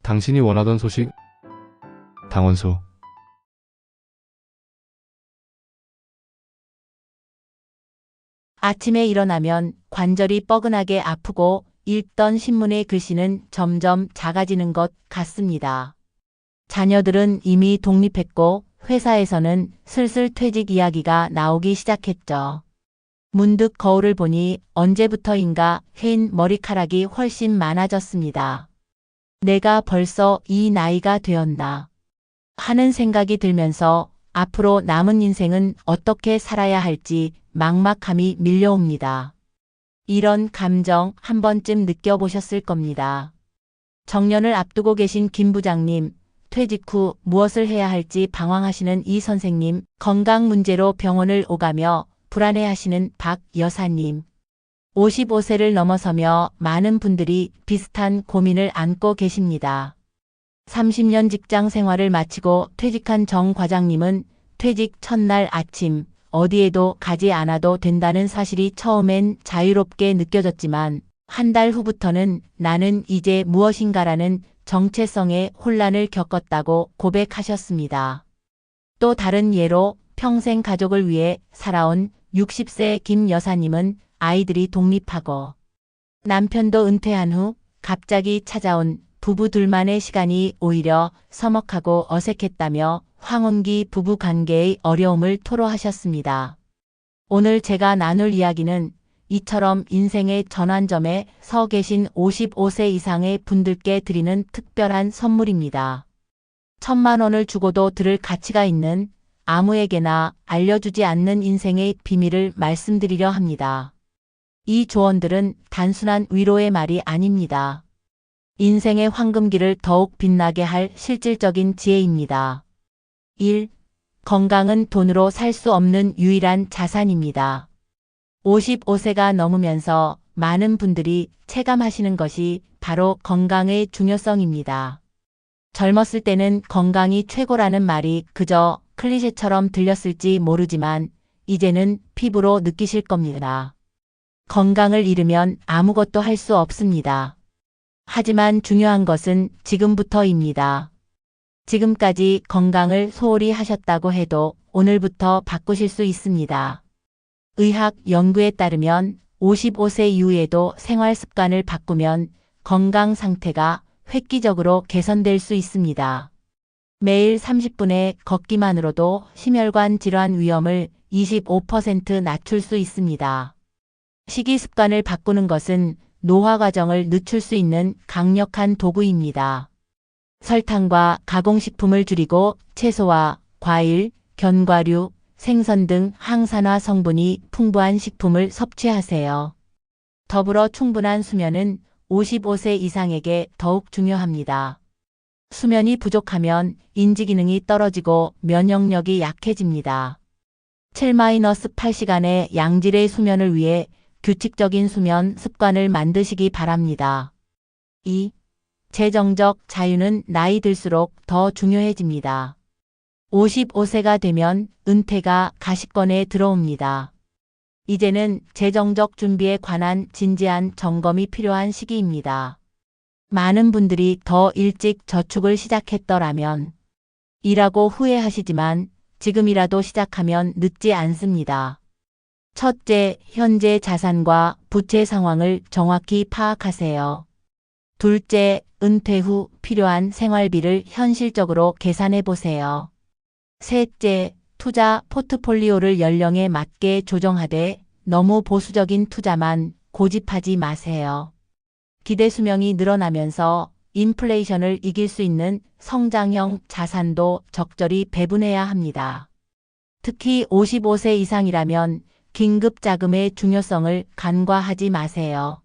당신이 원하던 소식. 당원소. 아침에 일어나면 관절이 뻐근하게 아프고 읽던 신문의 글씨는 점점 작아지는 것 같습니다. 자녀들은 이미 독립했고 회사에서는 슬슬 퇴직 이야기가 나오기 시작했죠. 문득 거울을 보니 언제부터인가 흰 머리카락이 훨씬 많아졌습니다. 내가 벌써 이 나이가 되었나 하는 생각이 들면서 앞으로 남은 인생은 어떻게 살아야 할지 막막함이 밀려옵니다. 이런 감정 한 번쯤 느껴보셨을 겁니다. 정년을 앞두고 계신 김 부장님, 퇴직 후 무엇을 해야 할지 방황하시는 이 선생님, 건강 문제로 병원을 오가며 불안해하시는 박 여사님. 55세를 넘어서며 많은 분들이 비슷한 고민을 안고 계십니다. 30년 직장 생활을 마치고 퇴직한 정 과장님은 퇴직 첫날 아침 어디에도 가지 않아도 된다는 사실이 처음엔 자유롭게 느껴졌지만 한 달 후부터는 나는 이제 무엇인가라는 정체성의 혼란을 겪었다고 고백하셨습니다. 또 다른 예로 평생 가족을 위해 살아온 60세 김 여사님은 아이들이 독립하고 남편도 은퇴한 후 갑자기 찾아온 부부 둘만의 시간이 오히려 서먹하고 어색했다며 황혼기 부부 관계의 어려움을 토로하셨습니다. 오늘 제가 나눌 이야기는 이처럼 인생의 전환점에 서 계신 55세 이상의 분들께 드리는 특별한 선물입니다. 1,000만 원을 주고도 들을 가치가 있는 아무에게나 알려주지 않는 인생의 비밀을 말씀드리려 합니다. 이 조언들은 단순한 위로의 말이 아닙니다. 인생의 황금기를 더욱 빛나게 할 실질적인 지혜입니다. 1. 건강은 돈으로 살 수 없는 유일한 자산입니다. 55세가 넘으면서 많은 분들이 체감하시는 것이 바로 건강의 중요성입니다. 젊었을 때는 건강이 최고라는 말이 그저 클리셰처럼 들렸을지 모르지만 이제는 피부로 느끼실 겁니다. 건강을 잃으면 아무것도 할 수 없습니다. 하지만 중요한 것은 지금부터입니다. 지금까지 건강을 소홀히 하셨다고 해도 오늘부터 바꾸실 수 있습니다. 의학 연구에 따르면 55세 이후에도 생활 습관을 바꾸면 건강 상태가 획기적으로 개선될 수 있습니다. 매일 30분의 걷기만으로도 심혈관 질환 위험을 25% 낮출 수 있습니다. 식이 습관을 바꾸는 것은 노화 과정을 늦출 수 있는 강력한 도구입니다. 설탕과 가공식품을 줄이고 채소와 과일, 견과류, 생선 등 항산화 성분이 풍부한 식품을 섭취하세요. 더불어 충분한 수면은 55세 이상에게 더욱 중요합니다. 수면이 부족하면 인지 기능이 떨어지고 면역력이 약해집니다. 7-8시간의 양질의 수면을 위해 규칙적인 수면 습관을 만드시기 바랍니다. 2. 재정적 자유는 나이 들수록 더 중요해집니다. 55세가 되면 은퇴가 가시권에 들어옵니다. 이제는 재정적 준비에 관한 진지한 점검이 필요한 시기입니다. 많은 분들이 더 일찍 저축을 시작했더라면 이라고 후회하시지만 지금이라도 시작하면 늦지 않습니다. 첫째, 현재 자산과 부채 상황을 정확히 파악하세요. 둘째, 은퇴 후 필요한 생활비를 현실적으로 계산해 보세요. 셋째, 투자 포트폴리오를 연령에 맞게 조정하되 너무 보수적인 투자만 고집하지 마세요. 기대 수명이 늘어나면서 인플레이션을 이길 수 있는 성장형 자산도 적절히 배분해야 합니다. 특히 55세 이상이라면 긴급 자금의 중요성을 간과하지 마세요.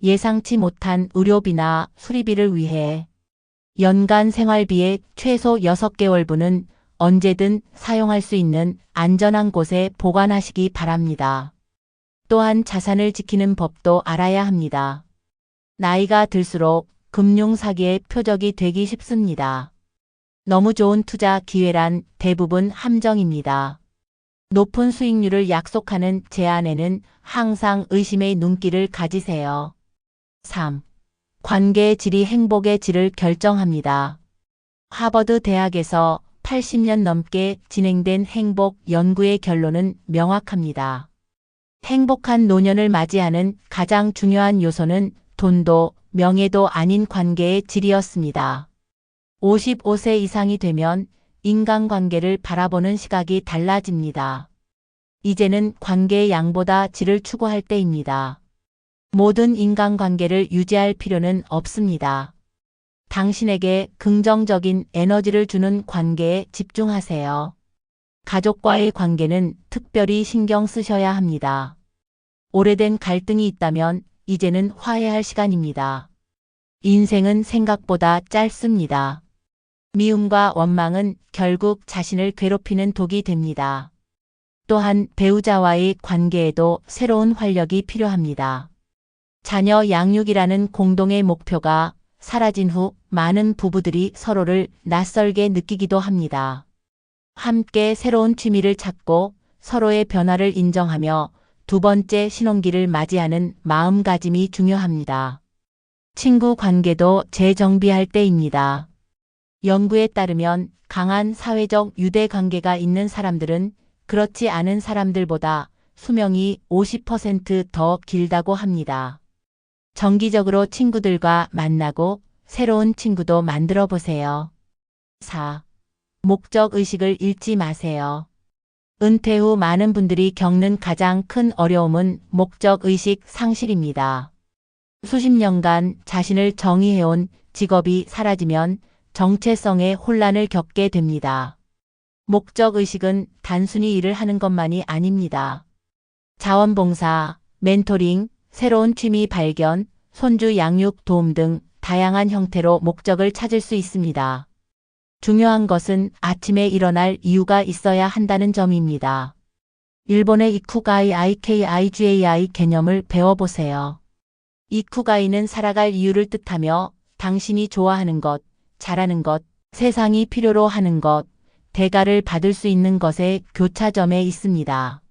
예상치 못한 의료비나 수리비를 위해 연간 생활비의 최소 6개월분은 언제든 사용할 수 있는 안전한 곳에 보관하시기 바랍니다. 또한 자산을 지키는 법도 알아야 합니다. 나이가 들수록 금융 사기의 표적이 되기 쉽습니다. 너무 좋은 투자 기회란 대부분 함정입니다. 높은 수익률을 약속하는 제안에는 항상 의심의 눈길을 가지세요. 3. 관계의 질이 행복의 질을 결정합니다. 하버드 대학에서 80년 넘게 진행된 행복 연구의 결론은 명확합니다. 행복한 노년을 맞이하는 가장 중요한 요소는 돈도 명예도 아닌 관계의 질이었습니다. 55세 이상이 되면 인간관계를 바라보는 시각이 달라집니다. 이제는 관계의 양보다 질을 추구할 때입니다. 모든 인간관계를 유지할 필요는 없습니다. 당신에게 긍정적인 에너지를 주는 관계에 집중하세요. 가족과의 관계는 특별히 신경 쓰셔야 합니다. 오래된 갈등이 있다면 이제는 화해할 시간입니다. 인생은 생각보다 짧습니다. 미움과 원망은 결국 자신을 괴롭히는 독이 됩니다. 또한 배우자와의 관계에도 새로운 활력이 필요합니다. 자녀 양육이라는 공동의 목표가 사라진 후 많은 부부들이 서로를 낯설게 느끼기도 합니다. 함께 새로운 취미를 찾고 서로의 변화를 인정하며 두 번째 신혼기를 맞이하는 마음가짐이 중요합니다. 친구 관계도 재정비할 때입니다. 연구에 따르면 강한 사회적 유대 관계가 있는 사람들은 그렇지 않은 사람들보다 수명이 50% 길다고 합니다. 정기적으로 친구들과 만나고 새로운 친구도 만들어 보세요. 4. 목적의식을 잃지 마세요. 은퇴 후 많은 분들이 겪는 가장 큰 어려움은 목적의식 상실입니다. 수십 년간 자신을 정의해온 직업이 사라지면 정체성의 혼란을 겪게 됩니다. 목적의식은 단순히 일을 하는 것만이 아닙니다. 자원봉사, 멘토링, 새로운 취미 발견, 손주 양육 도움 등 다양한 형태로 목적을 찾을 수 있습니다. 중요한 것은 아침에 일어날 이유가 있어야 한다는 점입니다. 일본의 이쿠가이 IKIGAI 개념을 배워보세요. 이쿠가이는 살아갈 이유를 뜻하며 당신이 좋아하는 것, 잘하는 것, 세상이 필요로 하는 것, 대가를 받을 수 있는 것의 교차점에 있습니다.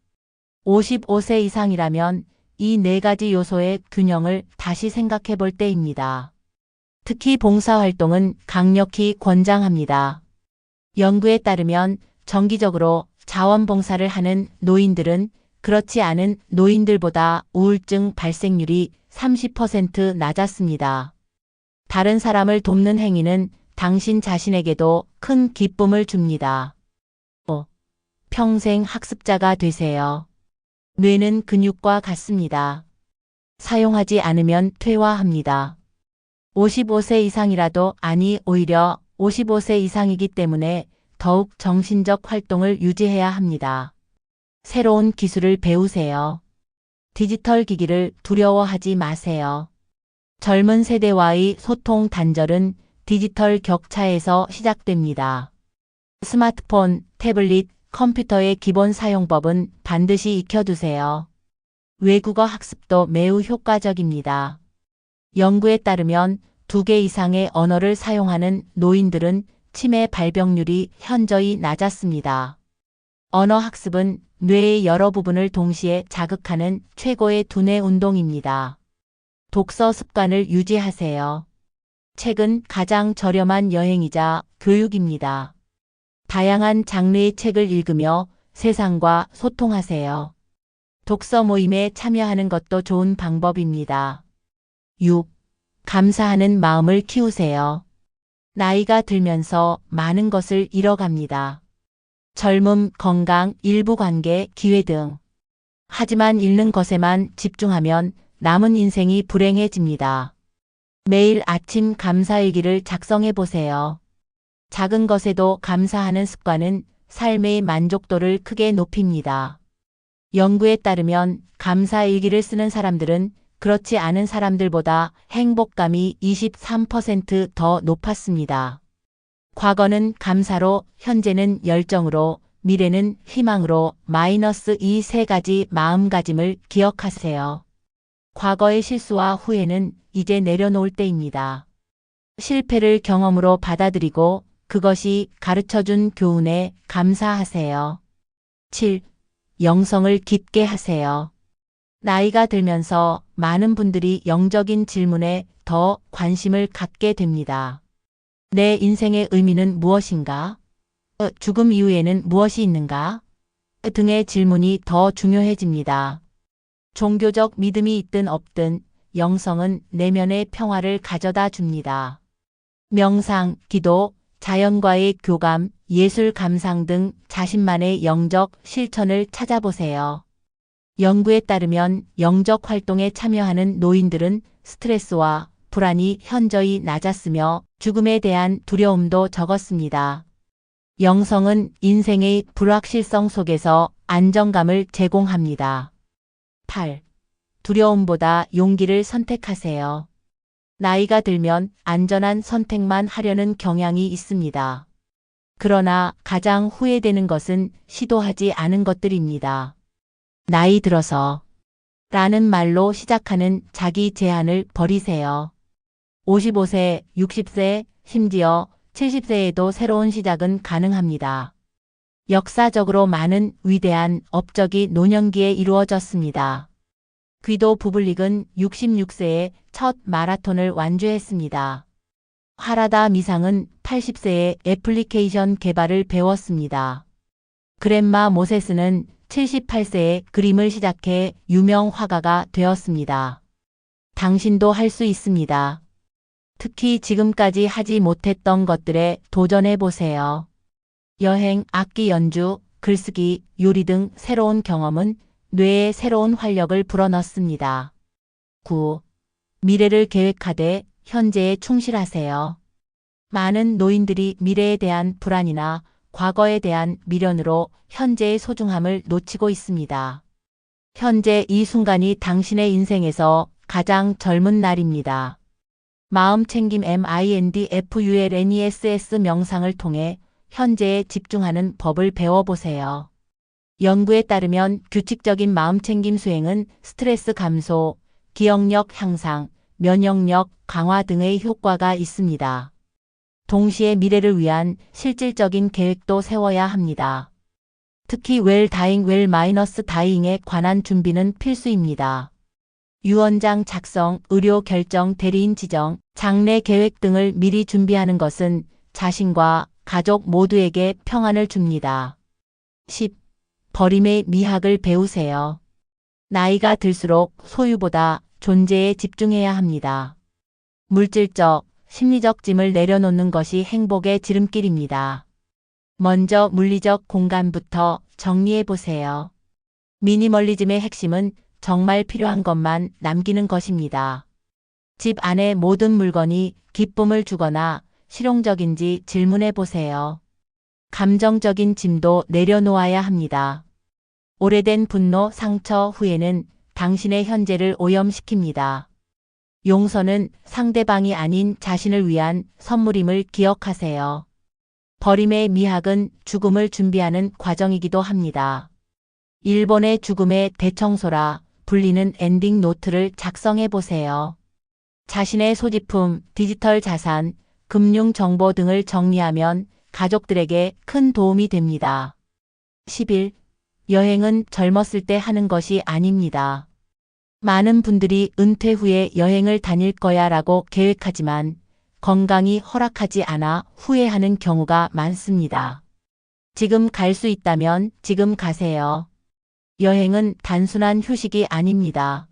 55세 이상이라면 이 네 가지 요소의 균형을 다시 생각해 볼 때입니다. 특히 봉사활동은 강력히 권장합니다. 연구에 따르면 정기적으로 자원봉사를 하는 노인들은 그렇지 않은 노인들보다 우울증 발생률이 30% 낮았습니다. 다른 사람을 돕는 행위는 당신 자신에게도 큰 기쁨을 줍니다. 5. 평생 학습자가 되세요. 뇌는 근육과 같습니다. 사용하지 않으면 퇴화합니다. 55세 이상이라도 아니 오히려 55세 이상이기 때문에 더욱 정신적 활동을 유지해야 합니다. 새로운 기술을 배우세요. 디지털 기기를 두려워하지 마세요. 젊은 세대와의 소통 단절은 디지털 격차에서 시작됩니다. 스마트폰, 태블릿, 컴퓨터의 기본 사용법은 반드시 익혀두세요. 외국어 학습도 매우 효과적입니다. 연구에 따르면 2개 이상의 언어를 사용하는 노인들은 치매 발병률이 현저히 낮았습니다. 언어 학습은 뇌의 여러 부분을 동시에 자극하는 최고의 두뇌 운동입니다. 독서 습관을 유지하세요. 책은 가장 저렴한 여행이자 교육입니다. 다양한 장르의 책을 읽으며 세상과 소통하세요. 독서 모임에 참여하는 것도 좋은 방법입니다. 6. 감사하는 마음을 키우세요. 나이가 들면서 많은 것을 잃어갑니다. 젊음, 건강, 일부 관계, 기회 등. 하지만 잃는 것에만 집중하면 남은 인생이 불행해집니다. 매일 아침 감사일기를 작성해 보세요. 작은 것에도 감사하는 습관은 삶의 만족도를 크게 높입니다. 연구에 따르면 감사일기를 쓰는 사람들은 그렇지 않은 사람들보다 행복감이 23% 높았습니다. 과거는 감사로, 현재는 열정으로, 미래는 희망으로 마이너스 이 세 가지 마음가짐을 기억하세요. 과거의 실수와 후회는 이제 내려놓을 때입니다. 실패를 경험으로 받아들이고 그것이 가르쳐준 교훈에 감사하세요. 7. 영성을 깊게 하세요. 나이가 들면서 많은 분들이 영적인 질문에 더 관심을 갖게 됩니다. 내 인생의 의미는 무엇인가? 죽음 이후에는 무엇이 있는가? 등의 질문이 더 중요해집니다. 종교적 믿음이 있든 없든 영성은 내면의 평화를 가져다 줍니다. 명상, 기도, 자연과의 교감, 예술 감상 등 자신만의 영적 실천을 찾아보세요. 연구에 따르면 영적 활동에 참여하는 노인들은 스트레스와 불안이 현저히 낮았으며 죽음에 대한 두려움도 적었습니다. 영성은 인생의 불확실성 속에서 안정감을 제공합니다. 8. 두려움보다 용기를 선택하세요. 나이가 들면 안전한 선택만 하려는 경향이 있습니다. 그러나 가장 후회되는 것은 시도하지 않은 것들입니다. 나이 들어서 라는 말로 시작하는 자기 제한을 버리세요. 55세, 60세, 심지어 70세에도 새로운 시작은 가능합니다. 역사적으로 많은 위대한 업적이 노년기에 이루어졌습니다. 귀도 부블릭은 66세에 첫 마라톤을 완주했습니다. 하라다 미상은 80세에 애플리케이션 개발을 배웠습니다. 그랜마 모세스는 78세에 그림을 시작해 유명 화가가 되었습니다. 당신도 할 수 있습니다. 특히 지금까지 하지 못했던 것들에 도전해 보세요. 여행, 악기 연주, 글쓰기, 요리 등 새로운 경험은 뇌에 새로운 활력을 불어넣습니다. 9. 미래를 계획하되 현재에 충실하세요. 많은 노인들이 미래에 대한 불안이나 과거에 대한 미련으로 현재의 소중함을 놓치고 있습니다. 현재 이 순간이 당신의 인생에서 가장 젊은 날입니다. 마음챙김 mindfulness 명상을 통해 현재에 집중하는 법을 배워보세요. 연구에 따르면 규칙적인 마음챙김 수행은 스트레스 감소, 기억력 향상, 면역력 강화 등의 효과가 있습니다. 동시에 미래를 위한 실질적인 계획도 세워야 합니다. 특히 웰다잉에 관한 준비는 필수입니다. 유언장 작성, 의료 결정, 대리인 지정, 장례 계획 등을 미리 준비하는 것은 자신과 가족 모두에게 평안을 줍니다. 10. 버림의 미학을 배우세요. 나이가 들수록 소유보다 존재에 집중해야 합니다. 물질적, 심리적 짐을 내려놓는 것이 행복의 지름길입니다. 먼저 물리적 공간부터 정리해 보세요. 미니멀리즘의 핵심은 정말 필요한 것만 남기는 것입니다. 집 안의 모든 물건이 기쁨을 주거나 실용적인지 질문해 보세요. 감정적인 짐도 내려놓아야 합니다. 오래된 분노, 상처, 후회는 당신의 현재를 오염시킵니다. 용서는 상대방이 아닌 자신을 위한 선물임을 기억하세요. 버림의 미학은 죽음을 준비하는 과정이기도 합니다. 일본의 죽음의 대청소라 불리는 엔딩 노트를 작성해 보세요. 자신의 소지품, 디지털 자산, 금융 정보 등을 정리하면 가족들에게 큰 도움이 됩니다. 11. 여행은 젊었을 때 하는 것이 아닙니다. 많은 분들이 은퇴 후에 여행을 다닐 거야 라고 계획하지만 건강이 허락하지 않아 후회하는 경우가 많습니다. 지금 갈 수 있다면 지금 가세요. 여행은 단순한 휴식이 아닙니다.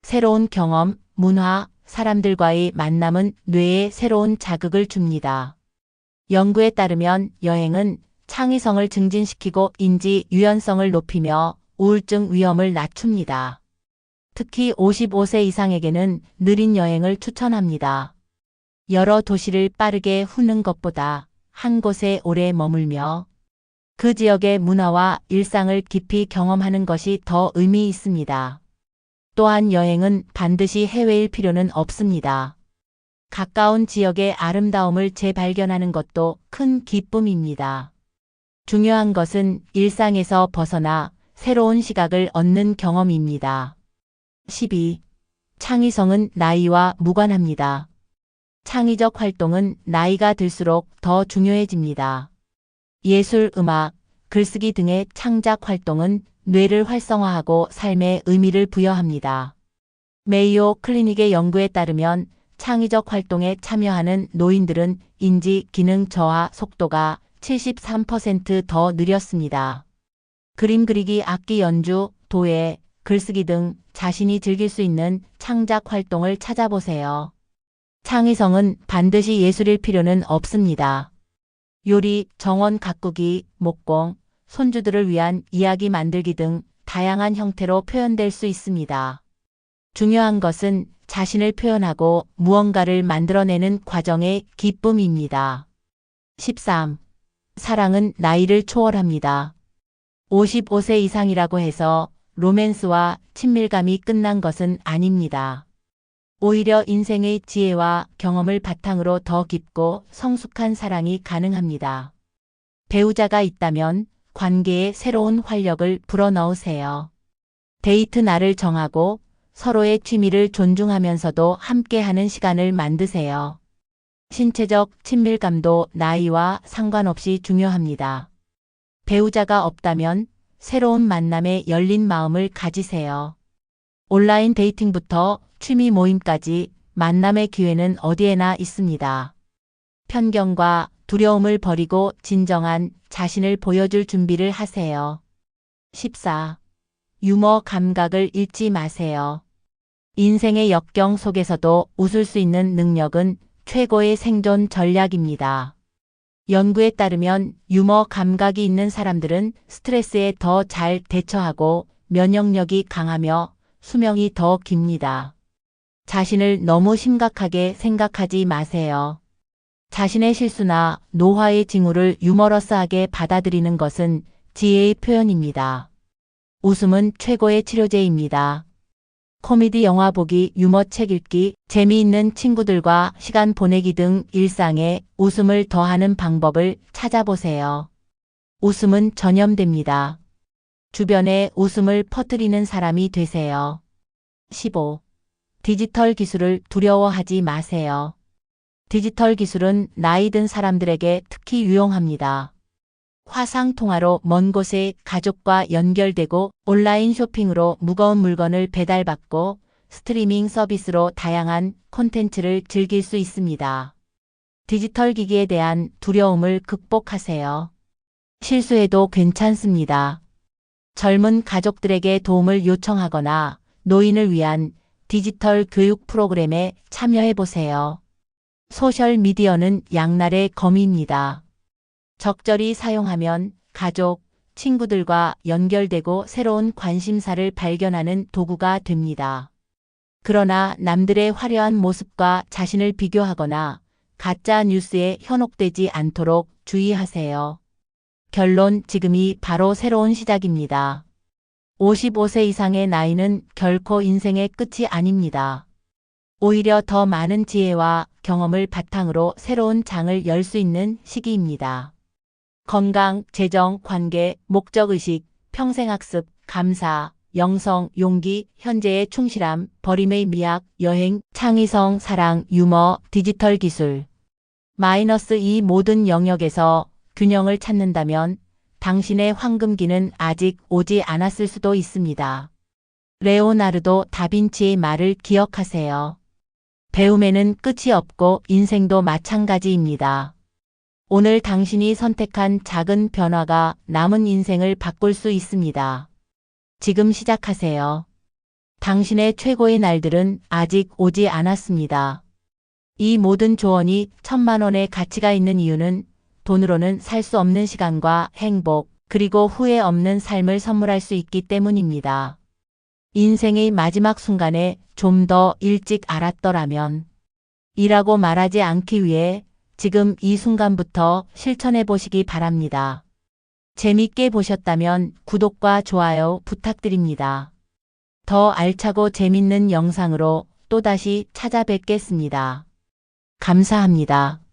새로운 경험, 문화, 사람들과의 만남은 뇌에 새로운 자극을 줍니다. 연구에 따르면 여행은 창의성을 증진시키고 인지 유연성을 높이며 우울증 위험을 낮춥니다. 특히 55세 이상에게는 느린 여행을 추천합니다. 여러 도시를 빠르게 후는 것보다 한 곳에 오래 머물며 그 지역의 문화와 일상을 깊이 경험하는 것이 더 의미 있습니다. 또한 여행은 반드시 해외일 필요는 없습니다. 가까운 지역의 아름다움을 재발견하는 것도 큰 기쁨입니다. 중요한 것은 일상에서 벗어나 새로운 시각을 얻는 경험입니다. 12. 창의성은 나이와 무관합니다. 창의적 활동은 나이가 들수록 더 중요해집니다. 예술, 음악, 글쓰기 등의 창작 활동은 뇌를 활성화하고 삶에 의미를 부여합니다. 메이오 클리닉의 연구에 따르면 창의적 활동에 참여하는 노인들은 인지 기능 저하 속도가 73%더 느렸습니다. 그림 그리기, 악기 연주, 도예, 글쓰기 등 자신이 즐길 수 있는 창작 활동을 찾아보세요. 창의성은 반드시 예술일 필요는 없습니다. 요리, 정원 가꾸기, 목공, 손주들을 위한 이야기 만들기 등 다양한 형태로 표현될 수 있습니다. 중요한 것은 자신을 표현하고 무언가를 만들어내는 과정의 기쁨입니다. 13. 사랑은 나이를 초월합니다. 55세 이상이라고 해서 로맨스와 친밀감이 끝난 것은 아닙니다. 오히려 인생의 지혜와 경험을 바탕으로 더 깊고 성숙한 사랑이 가능합니다. 배우자가 있다면 관계에 새로운 활력을 불어넣으세요. 데이트 날을 정하고 서로의 취미를 존중하면서도 함께하는 시간을 만드세요. 신체적 친밀감도 나이와 상관없이 중요합니다. 배우자가 없다면 새로운 만남에 열린 마음을 가지세요. 온라인 데이팅부터 취미 모임까지 만남의 기회는 어디에나 있습니다. 편견과 두려움을 버리고 진정한 자신을 보여줄 준비를 하세요. 14. 유머 감각을 잃지 마세요. 인생의 역경 속에서도 웃을 수 있는 능력은 최고의 생존 전략입니다. 연구에 따르면 유머 감각이 있는 사람들은 스트레스에 더 잘 대처하고 면역력이 강하며 수명이 더 깁니다. 자신을 너무 심각하게 생각하지 마세요. 자신의 실수나 노화의 징후를 유머러스하게 받아들이는 것은 지혜의 표현입니다. 웃음은 최고의 치료제입니다. 코미디 영화 보기, 유머 책 읽기, 재미있는 친구들과 시간 보내기 등 일상에 웃음을 더하는 방법을 찾아보세요. 웃음은 전염됩니다. 주변에 웃음을 퍼뜨리는 사람이 되세요. 15. 디지털 기술을 두려워하지 마세요. 디지털 기술은 나이 든 사람들에게 특히 유용합니다. 화상통화로 먼 곳의 가족과 연결되고 온라인 쇼핑으로 무거운 물건을 배달받고 스트리밍 서비스로 다양한 콘텐츠를 즐길 수 있습니다. 디지털 기기에 대한 두려움을 극복하세요. 실수해도 괜찮습니다. 젊은 가족들에게 도움을 요청하거나 노인을 위한 디지털 교육 프로그램에 참여해보세요. 소셜미디어는 양날의 검입니다. 적절히 사용하면 가족, 친구들과 연결되고 새로운 관심사를 발견하는 도구가 됩니다. 그러나 남들의 화려한 모습과 자신을 비교하거나 가짜 뉴스에 현혹되지 않도록 주의하세요. 결론, 지금이 바로 새로운 시작입니다. 55세 이상의 나이는 결코 인생의 끝이 아닙니다. 오히려 더 많은 지혜와 경험을 바탕으로 새로운 장을 열 수 있는 시기입니다. 건강, 재정, 관계, 목적의식, 평생학습, 감사, 영성, 용기, 현재의 충실함, 버림의 미학, 여행, 창의성, 사랑, 유머, 디지털 기술. 마이너스 이 모든 영역에서 균형을 찾는다면 당신의 황금기는 아직 오지 않았을 수도 있습니다. 레오나르도 다빈치의 말을 기억하세요. 배움에는 끝이 없고 인생도 마찬가지입니다. 오늘 당신이 선택한 작은 변화가 남은 인생을 바꿀 수 있습니다. 지금 시작하세요. 당신의 최고의 날들은 아직 오지 않았습니다. 이 모든 조언이 1,000만 원의 가치가 있는 이유는 돈으로는 살 수 없는 시간과 행복, 그리고 후회 없는 삶을 선물할 수 있기 때문입니다. 인생의 마지막 순간에 좀 더 일찍 알았더라면 이라고 말하지 않기 위해 지금 이 순간부터 실천해 보시기 바랍니다. 재밌게 보셨다면 구독과 좋아요 부탁드립니다. 더 알차고 재밌는 영상으로 또다시 찾아뵙겠습니다. 감사합니다.